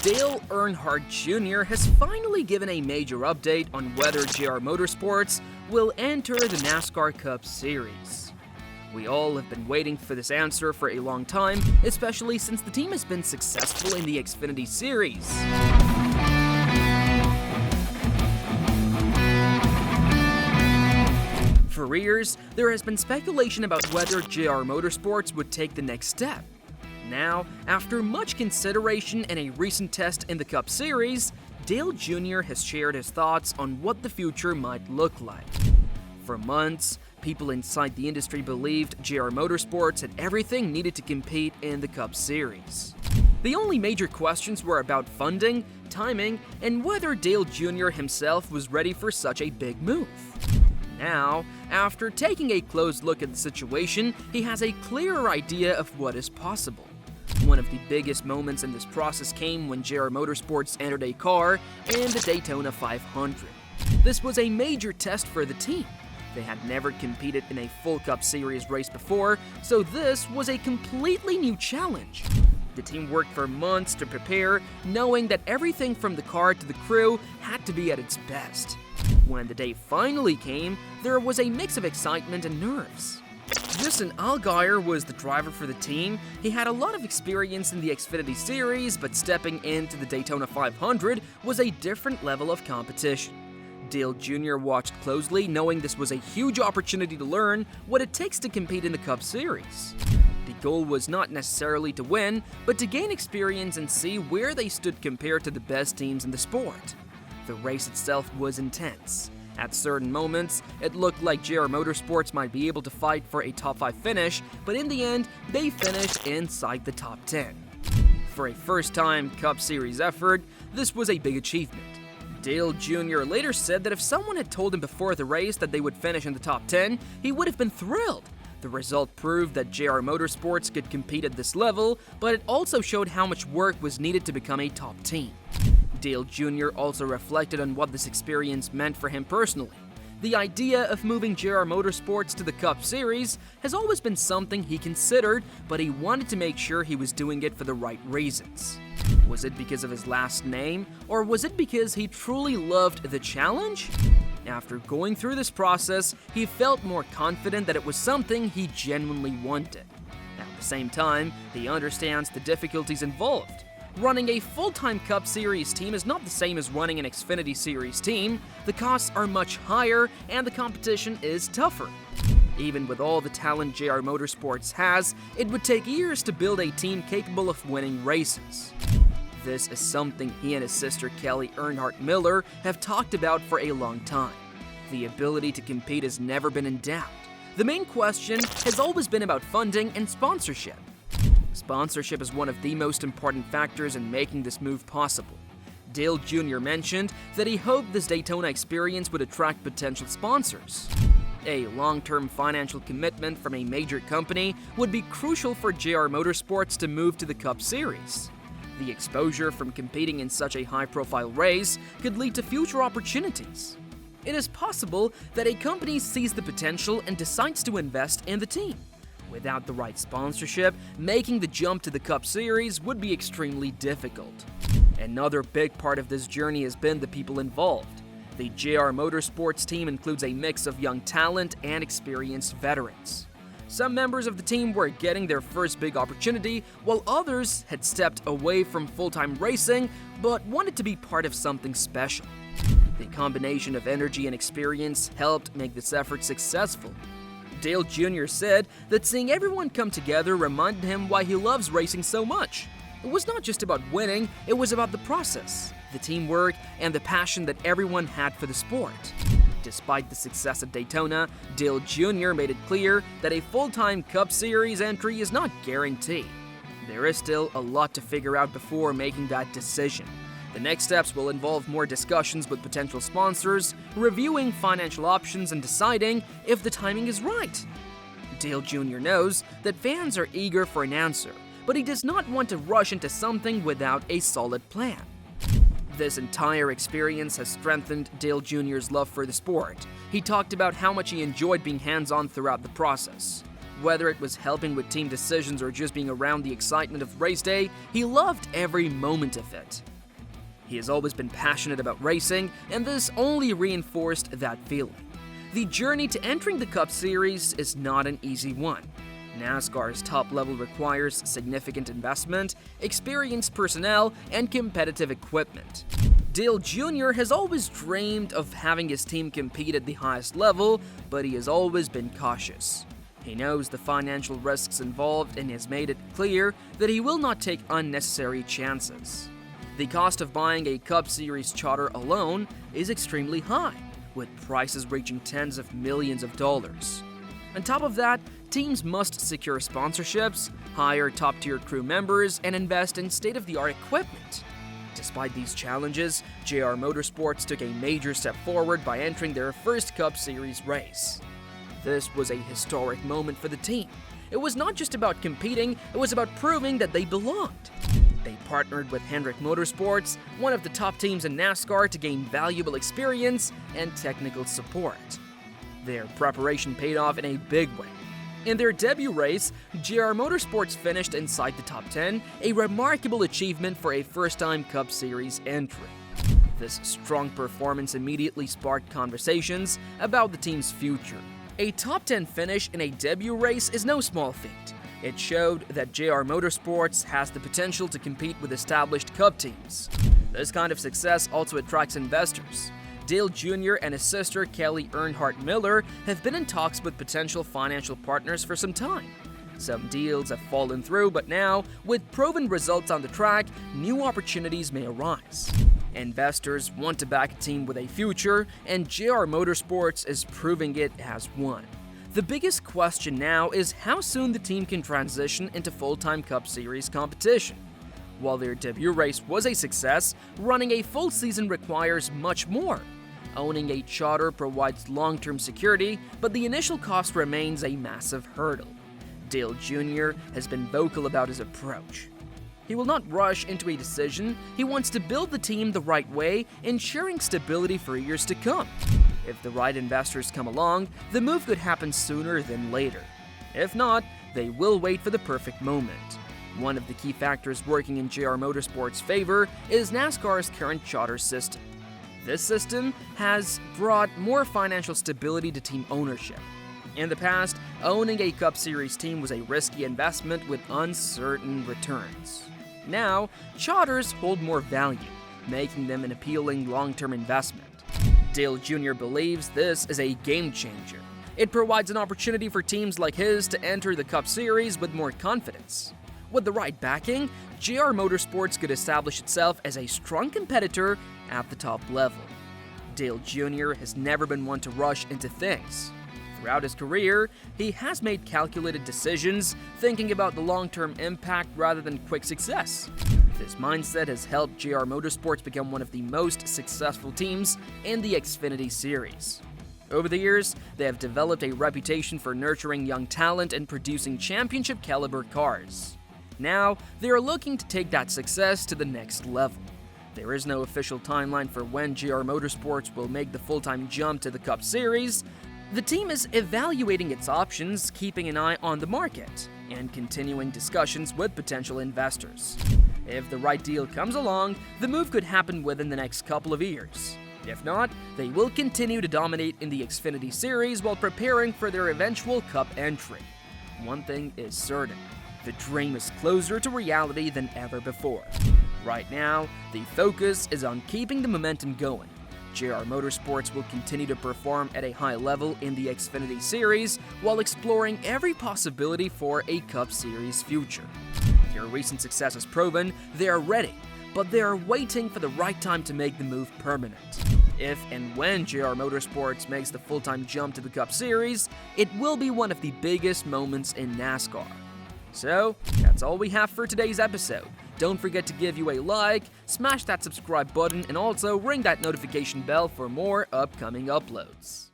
Dale Earnhardt Jr. has finally given a major update on whether JR Motorsports will enter the NASCAR Cup Series. We all have been waiting for this answer for a long time, especially since the team has been successful in the Xfinity Series. For years, there has been speculation about whether JR Motorsports would take the next step. Now, after much consideration and a recent test in the Cup Series, Dale Jr. has shared his thoughts on what the future might look like. For months, people inside the industry believed JR Motorsports had everything needed to compete in the Cup Series. The only major questions were about funding, timing, and whether Dale Jr. himself was ready for such a big move. Now, after taking a close look at the situation, he has a clearer idea of what is possible. One of the biggest moments in this process came when JR Motorsports entered a car in the Daytona 500. This was a major test for the team. They had never competed in a full Cup Series race before, so this was a completely new challenge. The team worked for months to prepare, knowing that everything from the car to the crew had to be at its best. When the day finally came, there was a mix of excitement and nerves. Justin Allgaier was the driver for the team. He had a lot of experience in the Xfinity Series, but stepping into the Daytona 500 was a different level of competition. Dale Jr. watched closely, knowing this was a huge opportunity to learn what it takes to compete in the Cup Series. The goal was not necessarily to win, but to gain experience and see where they stood compared to the best teams in the sport. The race itself was intense. At certain moments, it looked like JR Motorsports might be able to fight for a top 5 finish, but in the end, they finished inside the top 10. For a first-time Cup Series effort, this was a big achievement. Dale Jr. later said that if someone had told him before the race that they would finish in the top 10, he would have been thrilled. The result proved that JR Motorsports could compete at this level, but it also showed how much work was needed to become a top team. Dale Jr. also reflected on what this experience meant for him personally. The idea of moving JR Motorsports to the Cup Series has always been something he considered, but he wanted to make sure he was doing it for the right reasons. Was it because of his last name, or was it because he truly loved the challenge? After going through this process, he felt more confident that it was something he genuinely wanted. At the same time, he understands the difficulties involved. Running a full-time Cup Series team is not the same as running an Xfinity Series team. The costs are much higher, and the competition is tougher. Even with all the talent JR Motorsports has, it would take years to build a team capable of winning races. This is something he and his sister Kelly Earnhardt Miller have talked about for a long time. The ability to compete has never been in doubt. The main question has always been about funding and sponsorship. Sponsorship is one of the most important factors in making this move possible. Dale Jr. mentioned that he hoped this Daytona experience would attract potential sponsors. A long-term financial commitment from a major company would be crucial for JR Motorsports to move to the Cup Series. The exposure from competing in such a high-profile race could lead to future opportunities. It is possible that a company sees the potential and decides to invest in the team. Without the right sponsorship, making the jump to the Cup Series would be extremely difficult. Another big part of this journey has been the people involved. The JR Motorsports team includes a mix of young talent and experienced veterans. Some members of the team were getting their first big opportunity, while others had stepped away from full-time racing but wanted to be part of something special. The combination of energy and experience helped make this effort successful. Dale Jr. said that seeing everyone come together reminded him why he loves racing so much. It was not just about winning, it was about the process, the teamwork, and the passion that everyone had for the sport. Despite the success at Daytona, Dale Jr. made it clear that a full-time Cup Series entry is not guaranteed. There is still a lot to figure out before making that decision. The next steps will involve more discussions with potential sponsors, reviewing financial options, and deciding if the timing is right. Dale Jr. knows that fans are eager for an answer, but he does not want to rush into something without a solid plan. This entire experience has strengthened Dale Jr.'s love for the sport. He talked about how much he enjoyed being hands-on throughout the process. Whether it was helping with team decisions or just being around the excitement of race day, he loved every moment of it. He has always been passionate about racing, and this only reinforced that feeling. The journey to entering the Cup Series is not an easy one. NASCAR's top level requires significant investment, experienced personnel, and competitive equipment. Dale Jr. has always dreamed of having his team compete at the highest level, but he has always been cautious. He knows the financial risks involved and has made it clear that he will not take unnecessary chances. The cost of buying a Cup Series charter alone is extremely high, with prices reaching tens of millions of dollars. On top of that, teams must secure sponsorships, hire top-tier crew members, and invest in state-of-the-art equipment. Despite these challenges, JR Motorsports took a major step forward by entering their first Cup Series race. This was a historic moment for the team. It was not just about competing, it was about proving that they belonged. They partnered with Hendrick Motorsports, one of the top teams in NASCAR, to gain valuable experience and technical support. Their preparation paid off in a big way. In their debut race, JR Motorsports finished inside the top 10, a remarkable achievement for a first-time Cup Series entry. This strong performance immediately sparked conversations about the team's future. A top 10 finish in a debut race is no small feat. It showed that JR Motorsports has the potential to compete with established Cup teams. This kind of success also attracts investors. Dale Jr. and his sister Kelly Earnhardt Miller have been in talks with potential financial partners for some time. Some deals have fallen through, but now, with proven results on the track, new opportunities may arise. Investors want to back a team with a future, and JR Motorsports is proving it has one. The biggest question now is how soon the team can transition into full-time Cup Series competition. While their debut race was a success, running a full season requires much more. Owning a charter provides long-term security, but the initial cost remains a massive hurdle. Dale Jr. has been vocal about his approach. He will not rush into a decision. He wants to build the team the right way, ensuring stability for years to come. If the right investors come along, the move could happen sooner than later. If not, they will wait for the perfect moment. One of the key factors working in JR Motorsports' favor is NASCAR's current charter system. This system has brought more financial stability to team ownership. In the past, owning a Cup Series team was a risky investment with uncertain returns. Now, charters hold more value, making them an appealing long-term investment. Dale Jr. believes this is a game changer. It provides an opportunity for teams like his to enter the Cup Series with more confidence. With the right backing, JR Motorsports could establish itself as a strong competitor at the top level. Dale Jr. has never been one to rush into things. Throughout his career, he has made calculated decisions, thinking about the long-term impact rather than quick success. This mindset has helped JR Motorsports become one of the most successful teams in the Xfinity Series. Over the years, they have developed a reputation for nurturing young talent and producing championship-caliber cars. Now, they are looking to take that success to the next level. There is no official timeline for when JR Motorsports will make the full-time jump to the Cup Series. The team is evaluating its options, keeping an eye on the market, and continuing discussions with potential investors. If the right deal comes along, the move could happen within the next couple of years. If not, they will continue to dominate in the Xfinity Series while preparing for their eventual Cup entry. One thing is certain. The dream is closer to reality than ever before. Right now, the focus is on keeping the momentum going. JR Motorsports will continue to perform at a high level in the Xfinity Series while exploring every possibility for a Cup Series future. Their recent success has proven they are ready, but they are waiting for the right time to make the move permanent. If and when JR Motorsports makes the full-time jump to the Cup Series, it will be one of the biggest moments in NASCAR. So, that's all we have for today's episode. Don't forget to give you a like, smash that subscribe button, and also ring that notification bell for more upcoming uploads.